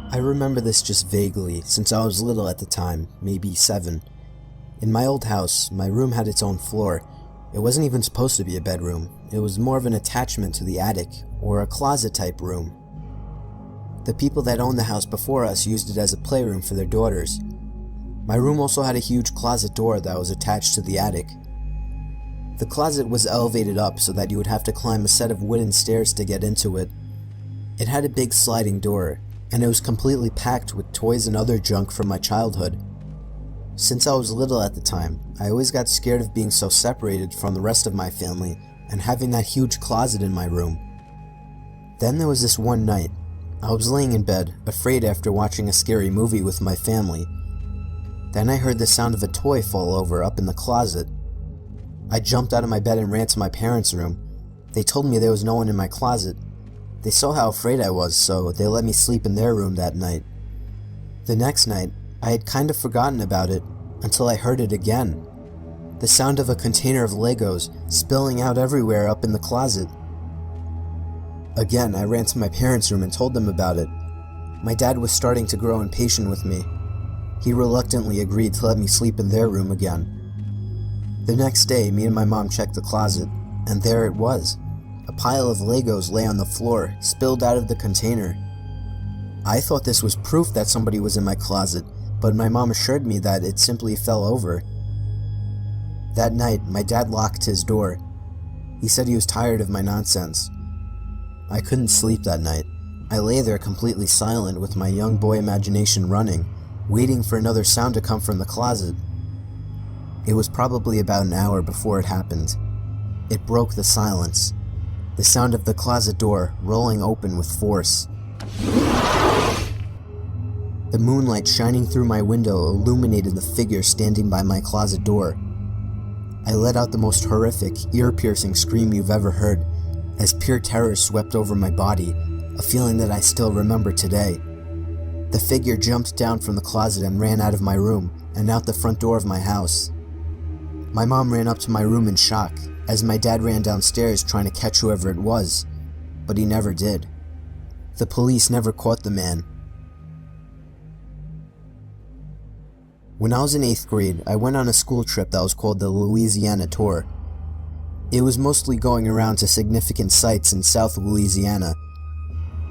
I remember this just vaguely, since I was little at the time, maybe 7. In my old house, my room had its own floor. It wasn't even supposed to be a bedroom. It was more of an attachment to the attic, or a closet-type room. The people that owned the house before us used it as a playroom for their daughters. My room also had a huge closet door that was attached to the attic. The closet was elevated up so that you would have to climb a set of wooden stairs to get into it. It had a big sliding door, and it was completely packed with toys and other junk from my childhood. Since I was little at the time, I always got scared of being so separated from the rest of my family and having that huge closet in my room. Then there was this one night. I was laying in bed, afraid after watching a scary movie with my family. Then I heard the sound of a toy fall over up in the closet. I jumped out of my bed and ran to my parents' room. They told me there was no one in my closet. They saw how afraid I was, so they let me sleep in their room that night. The next night, I had kind of forgotten about it until I heard it again. The sound of a container of Legos spilling out everywhere up in the closet. Again, I ran to my parents' room and told them about it. My dad was starting to grow impatient with me. He reluctantly agreed to let me sleep in their room again. The next day, me and my mom checked the closet, and there it was. A pile of Legos lay on the floor, spilled out of the container. I thought this was proof that somebody was in my closet, but my mom assured me that it simply fell over. That night, my dad locked his door. He said he was tired of my nonsense. I couldn't sleep that night. I lay there completely silent with my young boy imagination running, waiting for another sound to come from the closet. It was probably about an hour before it happened. It broke the silence. The sound of the closet door rolling open with force. The moonlight shining through my window illuminated the figure standing by my closet door. I let out the most horrific, ear-piercing scream you've ever heard, as pure terror swept over my body, a feeling that I still remember today. The figure jumped down from the closet and ran out of my room and out the front door of my house. My mom ran up to my room in shock, as my dad ran downstairs trying to catch whoever it was, but he never did. The police never caught the man. When I was in 8th grade, I went on a school trip that was called the Louisiana Tour. It was mostly going around to significant sites in South Louisiana.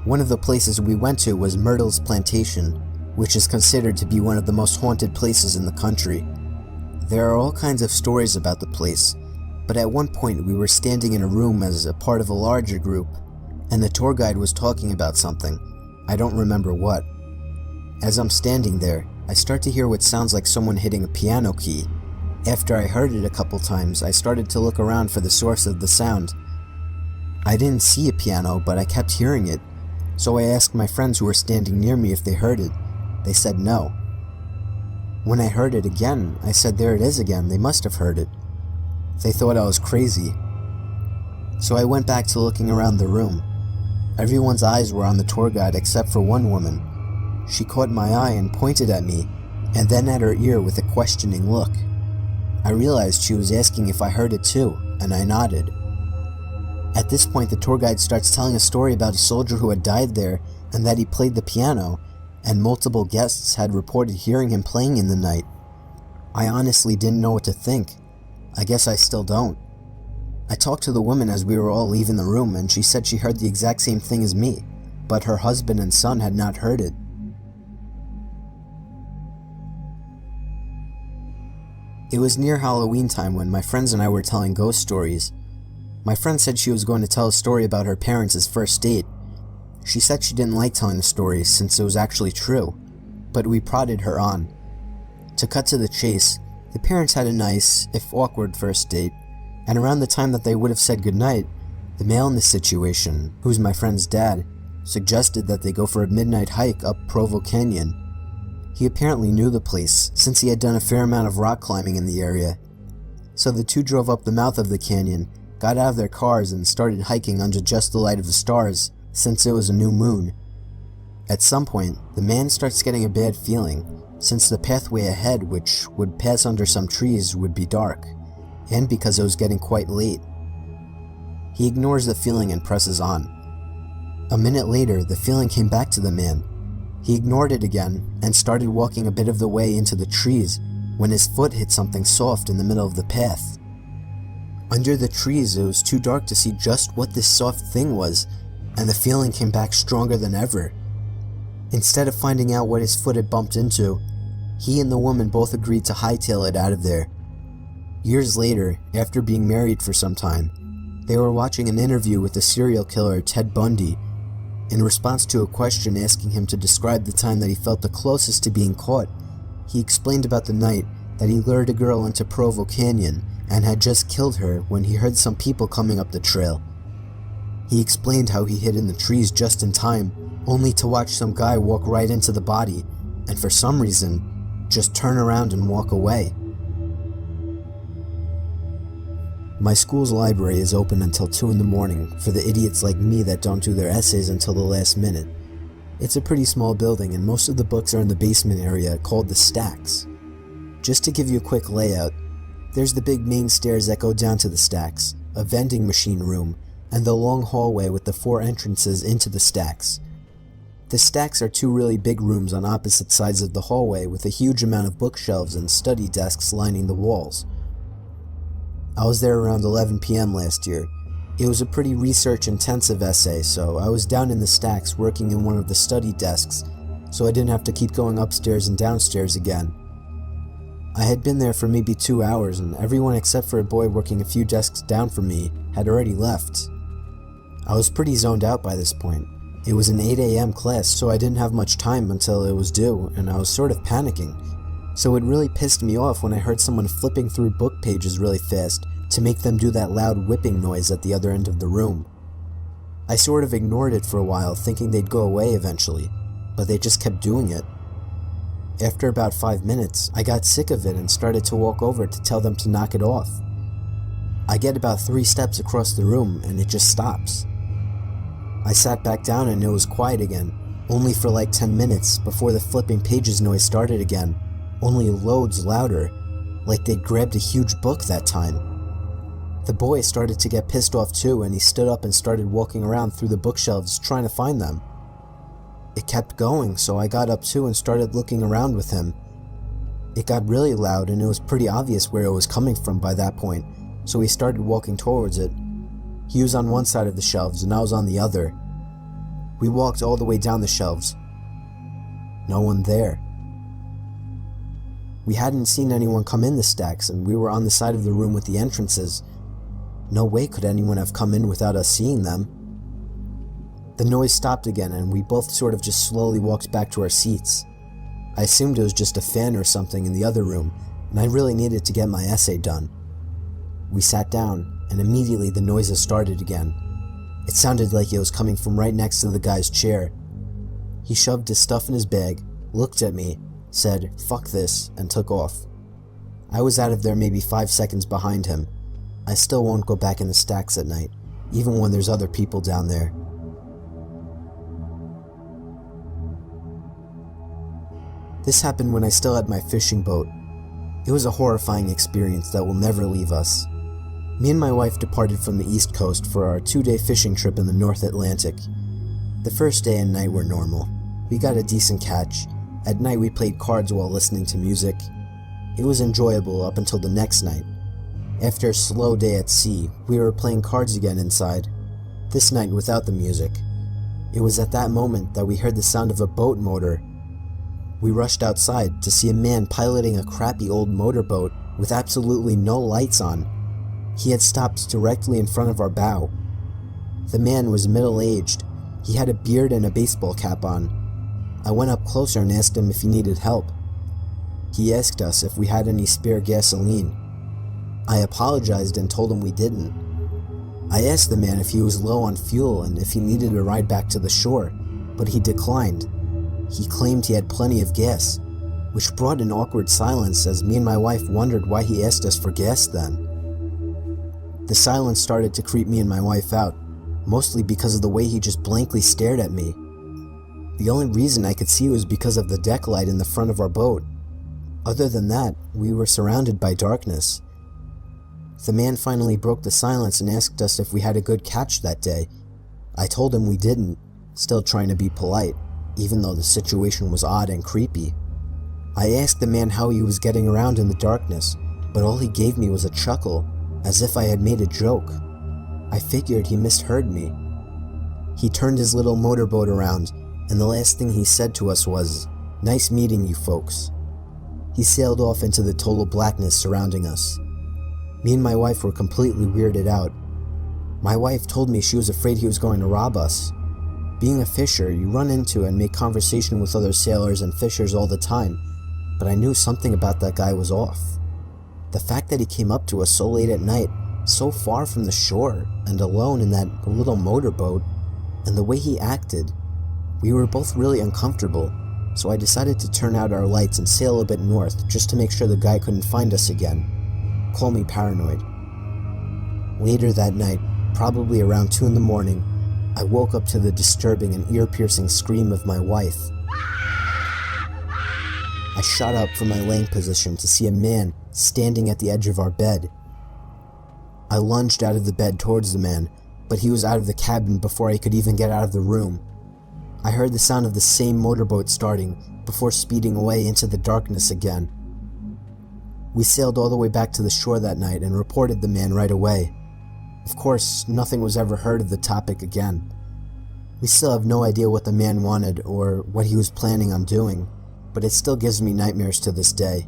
One of the places we went to was Myrtle's Plantation, which is considered to be one of the most haunted places in the country. There are all kinds of stories about the place, but at one point we were standing in a room as a part of a larger group, and the tour guide was talking about something. I don't remember what. As I'm standing there, I start to hear what sounds like someone hitting a piano key. After I heard it a couple times, I started to look around for the source of the sound. I didn't see a piano, but I kept hearing it, so I asked my friends who were standing near me if they heard it. They said no. When I heard it again, I said there it is again, they must have heard it. They thought I was crazy. So I went back to looking around the room. Everyone's eyes were on the tour guide except for one woman. She caught my eye and pointed at me, and then at her ear with a questioning look. I realized she was asking if I heard it too, and I nodded. At this point, the tour guide starts telling a story about a soldier who had died there and that he played the piano, and multiple guests had reported hearing him playing in the night. I honestly didn't know what to think. I guess I still don't. I talked to the woman as we were all leaving the room, and she said she heard the exact same thing as me, but her husband and son had not heard it. It was near Halloween time when my friends and I were telling ghost stories. My friend said she was going to tell a story about her parents' first date. She said she didn't like telling the story since it was actually true, but we prodded her on. To cut to the chase, the parents had a nice, if awkward, first date, and around the time that they would have said goodnight, the male in the situation, who's my friend's dad, suggested that they go for a midnight hike up Provo Canyon. He apparently knew the place, since he had done a fair amount of rock climbing in the area. So the two drove up the mouth of the canyon, got out of their cars, and started hiking under just the light of the stars, since it was a new moon. At some point, the man starts getting a bad feeling, since the pathway ahead, which would pass under some trees, would be dark, and because it was getting quite late. He ignores the feeling and presses on. A minute later, the feeling came back to the man. He ignored it again and started walking a bit of the way into the trees when his foot hit something soft in the middle of the path. Under the trees, it was too dark to see just what this soft thing was, and the feeling came back stronger than ever. Instead of finding out what his foot had bumped into, he and the woman both agreed to hightail it out of there. Years later, after being married for some time, they were watching an interview with the serial killer Ted Bundy. In response to a question asking him to describe the time that he felt the closest to being caught, he explained about the night that he lured a girl into Provo Canyon and had just killed her when he heard some people coming up the trail. He explained how he hid in the trees just in time, only to watch some guy walk right into the body, and for some reason, just turn around and walk away. My school's library is open until 2 in the morning for the idiots like me that don't do their essays until the last minute. It's a pretty small building and most of the books are in the basement area called the stacks. Just to give you a quick layout, there's the big main stairs that go down to the stacks, a vending machine room, and the long hallway with the 4 entrances into the stacks. The stacks are 2 really big rooms on opposite sides of the hallway with a huge amount of bookshelves and study desks lining the walls. I was there around 11 p.m. last year. It was a pretty research-intensive essay, so I was down in the stacks working in one of the study desks, so I didn't have to keep going upstairs and downstairs again. I had been there for maybe 2 hours, and everyone except for a boy working a few desks down from me had already left. I was pretty zoned out by this point. It was an 8 a.m. class, so I didn't have much time until it was due, and I was sort of panicking. So it really pissed me off when I heard someone flipping through book pages really fast to make them do that loud whipping noise at the other end of the room. I sort of ignored it for a while, thinking they'd go away eventually, but they just kept doing it. After about 5 minutes, I got sick of it and started to walk over to tell them to knock it off. I get about 3 steps across the room and it just stops. I sat back down and it was quiet again, only for like 10 minutes before the flipping pages noise started again, only loads louder, like they'd grabbed a huge book that time. The boy started to get pissed off too, and he stood up and started walking around through the bookshelves trying to find them. It kept going, so I got up too and started looking around with him. It got really loud and it was pretty obvious where it was coming from by that point, so we started walking towards it. He was on one side of the shelves and I was on the other. We walked all the way down the shelves. No one there. We hadn't seen anyone come in the stacks and we were on the side of the room with the entrances. No way could anyone have come in without us seeing them. The noise stopped again and we both sort of just slowly walked back to our seats. I assumed it was just a fan or something in the other room and I really needed to get my essay done. We sat down and immediately the noises started again. It sounded like it was coming from right next to the guy's chair. He shoved his stuff in his bag, looked at me, said, "Fuck this," and took off. I was out of there maybe 5 seconds behind him. I still won't go back in the stacks at night, even when there's other people down there. This happened when I still had my fishing boat. It was a horrifying experience that will never leave us. Me and my wife departed from the East Coast for our 2-day fishing trip in the North Atlantic. The first day and night were normal. We got a decent catch. At night we played cards while listening to music. It was enjoyable up until the next night. After a slow day at sea, we were playing cards again inside, this night without the music. It was at that moment that we heard the sound of a boat motor. We rushed outside to see a man piloting a crappy old motorboat with absolutely no lights on. He had stopped directly in front of our bow. The man was middle-aged. He had a beard and a baseball cap on. I went up closer and asked him if he needed help. He asked us if we had any spare gasoline. I apologized and told him we didn't. I asked the man if he was low on fuel and if he needed a ride back to the shore, but he declined. He claimed he had plenty of gas, which brought an awkward silence as me and my wife wondered why he asked us for gas then. The silence started to creep me and my wife out, mostly because of the way he just blankly stared at me. The only reason I could see was because of the deck light in the front of our boat. Other than that, we were surrounded by darkness. The man finally broke the silence and asked us if we had a good catch that day. I told him we didn't, still trying to be polite. even though the situation was odd and creepy. I asked the man how he was getting around in the darkness, but all he gave me was a chuckle, as if I had made a joke. I figured he misheard me. He turned his little motorboat around, and the last thing he said to us was, "Nice meeting you folks." He sailed off into the total blackness surrounding us. Me and my wife were completely weirded out. My wife told me she was afraid he was going to rob us. Being a fisher, you run into and make conversation with other sailors and fishers all the time, but I knew something about that guy was off. The fact that he came up to us so late at night, so far from the shore, and alone in that little motorboat, and the way he acted, we were both really uncomfortable, so I decided to turn out our lights and sail a bit north just to make sure the guy couldn't find us again. Call me paranoid. Later that night, probably around 2 in the morning, I woke up to the disturbing and ear-piercing scream of my wife. I shot up from my laying position to see a man standing at the edge of our bed. I lunged out of the bed towards the man, but he was out of the cabin before I could even get out of the room. I heard the sound of the same motorboat starting before speeding away into the darkness again. We sailed all the way back to the shore that night and reported the man right away. Of course, nothing was ever heard of the topic again. We still have no idea what the man wanted or what he was planning on doing, but it still gives me nightmares to this day.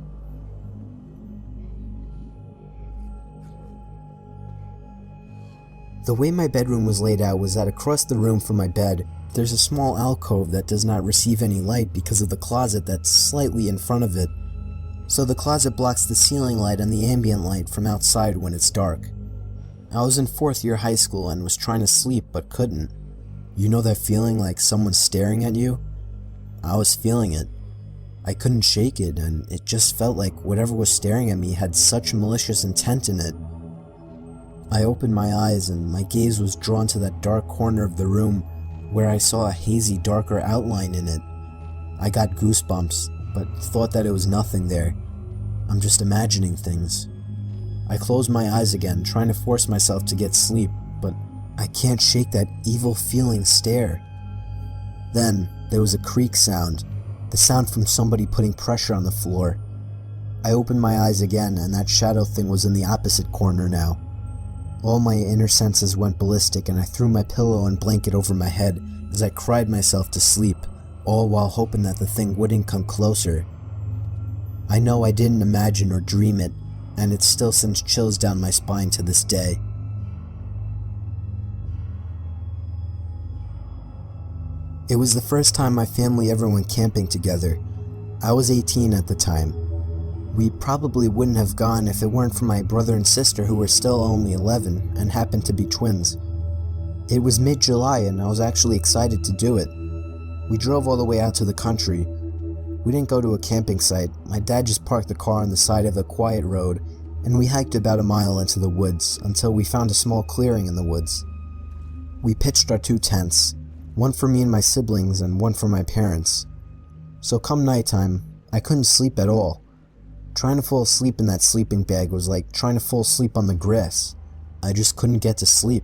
The way my bedroom was laid out was that across the room from my bed, there's a small alcove that does not receive any light because of the closet that's slightly in front of it. So the closet blocks the ceiling light and the ambient light from outside when it's dark. I was in 4th year high school and was trying to sleep but couldn't. You know that feeling like someone's staring at you? I was feeling it. I couldn't shake it, and it just felt like whatever was staring at me had such malicious intent in it. I opened my eyes and my gaze was drawn to that dark corner of the room where I saw a hazy, darker outline in it. I got goosebumps, but thought that it was nothing there. I'm just imagining things. I closed my eyes again, trying to force myself to get sleep, but I can't shake that evil feeling stare. Then, there was a creak sound, the sound from somebody putting pressure on the floor. I opened my eyes again, and that shadow thing was in the opposite corner now. All my inner senses went ballistic, and I threw my pillow and blanket over my head as I cried myself to sleep, all while hoping that the thing wouldn't come closer. I know I didn't imagine or dream it, and it still sends chills down my spine to this day. It was the first time my family ever went camping together. I was 18 at the time. We probably wouldn't have gone if it weren't for my brother and sister who were still only 11 and happened to be twins. It was mid-July and I was actually excited to do it. We drove all the way out to the country. We didn't go to a camping site. My dad just parked the car on the side of a quiet road, and we hiked about a mile into the woods until we found a small clearing in the woods. We pitched our 2 tents, one for me and my siblings and one for my parents. So come nighttime, I couldn't sleep at all. Trying to fall asleep in that sleeping bag was like trying to fall asleep on the grass. I just couldn't get to sleep.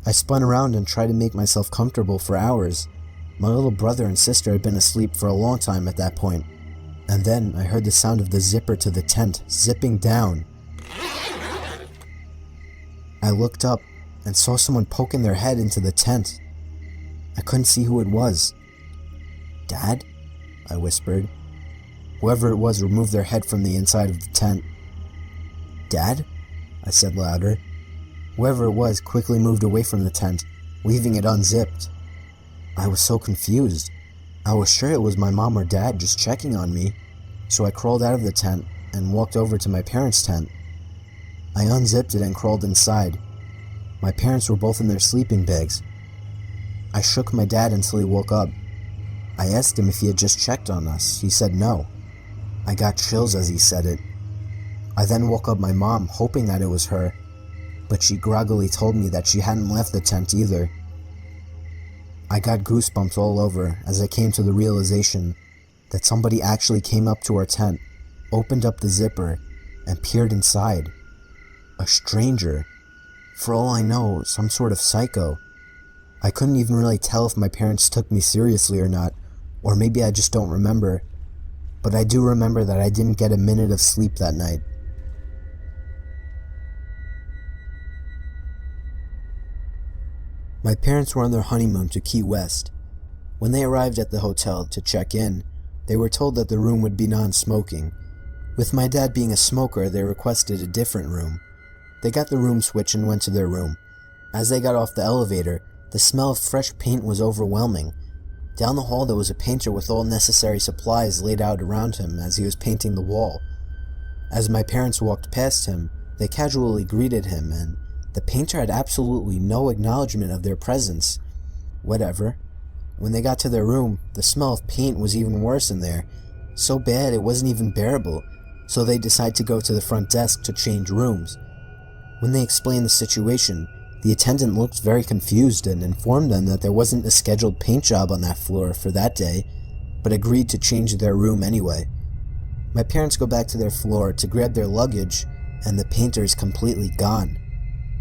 I spun around and tried to make myself comfortable for hours. My little brother and sister had been asleep for a long time at that point. And then I heard the sound of the zipper to the tent zipping down. I looked up and saw someone poking their head into the tent. I couldn't see who it was. "Dad?" I whispered. Whoever it was removed their head from the inside of the tent. "Dad?" I said louder. Whoever it was quickly moved away from the tent, leaving it unzipped. I was so confused. I was sure it was my mom or dad just checking on me, so I crawled out of the tent and walked over to my parents' tent. I unzipped it and crawled inside. My parents were both in their sleeping bags. I shook my dad until he woke up. I asked him if he had just checked on us. He said no. I got chills as he said it. I then woke up my mom, hoping that it was her, but she groggily told me that she hadn't left the tent either. I got goosebumps all over as I came to the realization that somebody actually came up to our tent, opened up the zipper, and peered inside. A stranger. For all I know, some sort of psycho. I couldn't even really tell if my parents took me seriously or not, or maybe I just don't remember. But I do remember that I didn't get a minute of sleep that night. My parents were on their honeymoon to Key West. When they arrived at the hotel to check in, they were told that the room would be non-smoking. With my dad being a smoker, they requested a different room. They got the room switch and went to their room. As they got off the elevator, the smell of fresh paint was overwhelming. Down the hall there was a painter with all necessary supplies laid out around him as he was painting the wall. As my parents walked past him, they casually greeted him, and the painter had absolutely no acknowledgement of their presence. Whatever. When they got to their room, the smell of paint was even worse in there. So bad it wasn't even bearable, so they decided to go to the front desk to change rooms. When they explained the situation, the attendant looked very confused and informed them that there wasn't a scheduled paint job on that floor for that day, but agreed to change their room anyway. My parents go back to their floor to grab their luggage, and the painter is completely gone.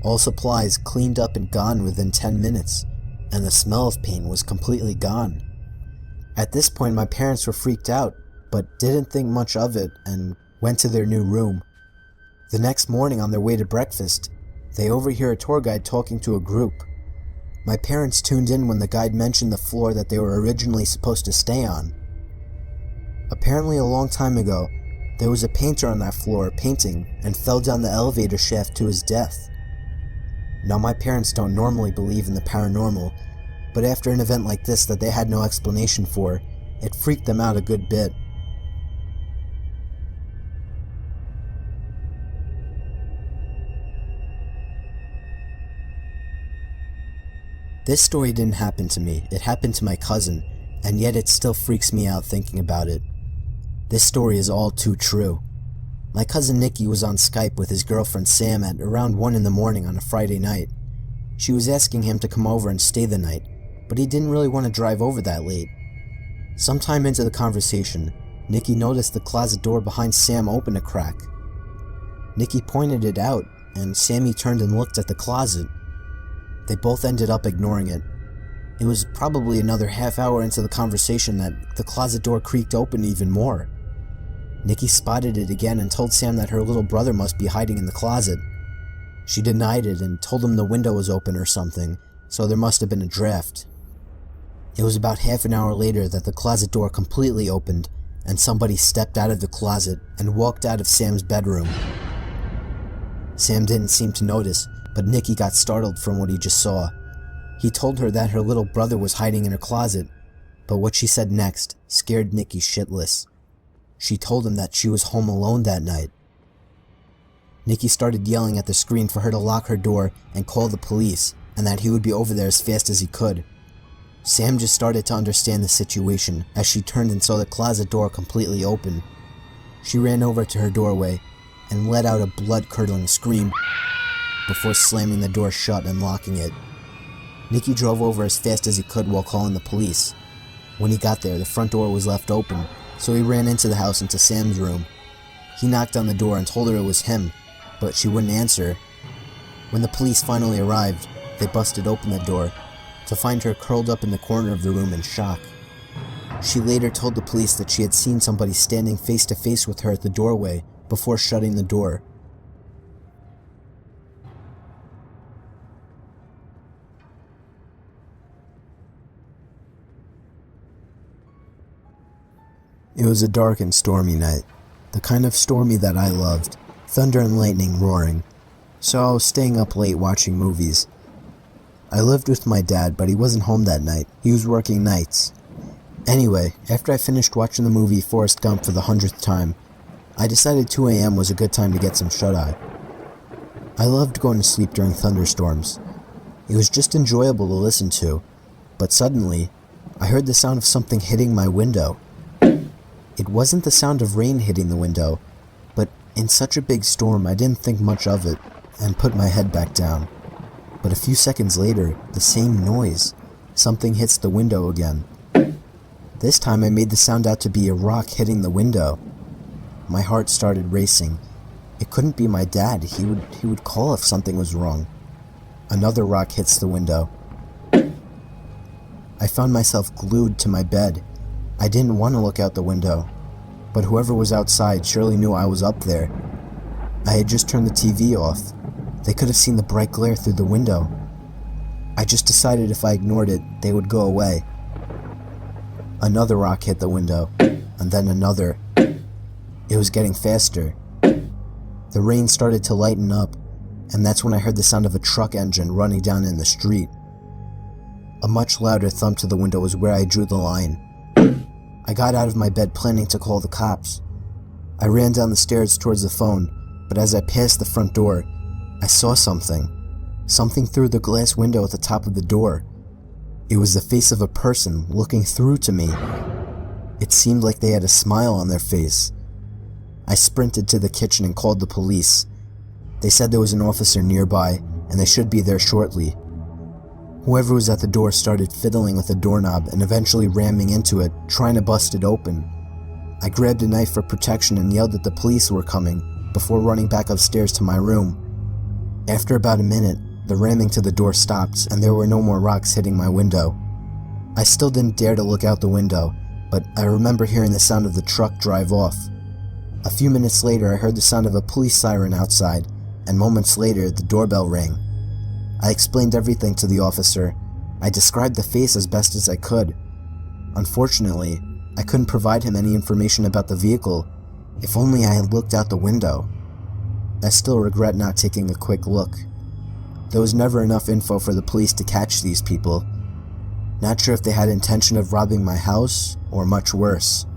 All supplies cleaned up and gone within 10 minutes, and the smell of paint was completely gone. At this point, my parents were freaked out, but didn't think much of it and went to their new room. The next morning on their way to breakfast, they overhear a tour guide talking to a group. My parents tuned in when the guide mentioned the floor that they were originally supposed to stay on. Apparently a long time ago, there was a painter on that floor painting and fell down the elevator shaft to his death. Now my parents don't normally believe in the paranormal, but after an event like this that they had no explanation for, it freaked them out a good bit. This story didn't happen to me, it happened to my cousin, and yet it still freaks me out thinking about it. This story is all too true. My cousin Nikki was on Skype with his girlfriend Sam at around 1 in the morning on a Friday night. She was asking him to come over and stay the night, but he didn't really want to drive over that late. Sometime into the conversation, Nikki noticed the closet door behind Sam open a crack. Nikki pointed it out, and Sammy turned and looked at the closet. They both ended up ignoring it. It was probably another half hour into the conversation that the closet door creaked open even more. Nikki spotted it again and told Sam that her little brother must be hiding in the closet. She denied it and told him the window was open or something, so there must have been a draft. It was about half an hour later that the closet door completely opened, and somebody stepped out of the closet and walked out of Sam's bedroom. Sam didn't seem to notice, but Nikki got startled from what he just saw. He told her that her little brother was hiding in her closet, but what she said next scared Nikki shitless. She told him that she was home alone that night. Nikki started yelling at the screen for her to lock her door and call the police, and that he would be over there as fast as he could. Sam just started to understand the situation as she turned and saw the closet door completely open. She ran over to her doorway and let out a blood-curdling scream before slamming the door shut and locking it. Nikki drove over as fast as he could while calling the police. When he got there, the front door was left open, so he ran into the house into Sam's room. He knocked on the door and told her it was him, but she wouldn't answer. When the police finally arrived, they busted open the door to find her curled up in the corner of the room in shock. She later told the police that she had seen somebody standing face to face with her at the doorway before shutting the door. It was a dark and stormy night, the kind of stormy that I loved, thunder and lightning roaring, so I was staying up late watching movies. I lived with my dad, but he wasn't home that night. He was working nights. Anyway, after I finished watching the movie Forrest Gump for the 100th time, I decided 2 a.m. was a good time to get some shut-eye. I loved going to sleep during thunderstorms. It was just enjoyable to listen to, but suddenly, I heard the sound of something hitting my window. It wasn't the sound of rain hitting the window, but in such a big storm I didn't think much of it and put my head back down. But a few seconds later, the same noise. Something hits the window again. This time I made the sound out to be a rock hitting the window. My heart started racing. It couldn't be my dad. He would call if something was wrong. Another rock hits the window. I found myself glued to my bed. I didn't want to look out the window, but whoever was outside surely knew I was up there. I had just turned the TV off. They could have seen the bright glare through the window. I just decided if I ignored it, they would go away. Another rock hit the window, and then another. It was getting faster. The rain started to lighten up, and that's when I heard the sound of a truck engine running down in the street. A much louder thump to the window was where I drew the line. I got out of my bed planning to call the cops. I ran down the stairs towards the phone, but as I passed the front door, I saw something. Something through the glass window at the top of the door. It was the face of a person looking through to me. It seemed like they had a smile on their face. I sprinted to the kitchen and called the police. They said there was an officer nearby, and they should be there shortly. Whoever was at the door started fiddling with the doorknob and eventually ramming into it, trying to bust it open. I grabbed a knife for protection and yelled that the police were coming, before running back upstairs to my room. After about a minute, the ramming to the door stopped and there were no more rocks hitting my window. I still didn't dare to look out the window, but I remember hearing the sound of the truck drive off. A few minutes later, I heard the sound of a police siren outside, and moments later, the doorbell rang. I explained everything to the officer. I described the face as best as I could. Unfortunately, I couldn't provide him any information about the vehicle. If only I had looked out the window. I still regret not taking a quick look. There was never enough info for the police to catch these people. Not sure if they had intention of robbing my house, or much worse.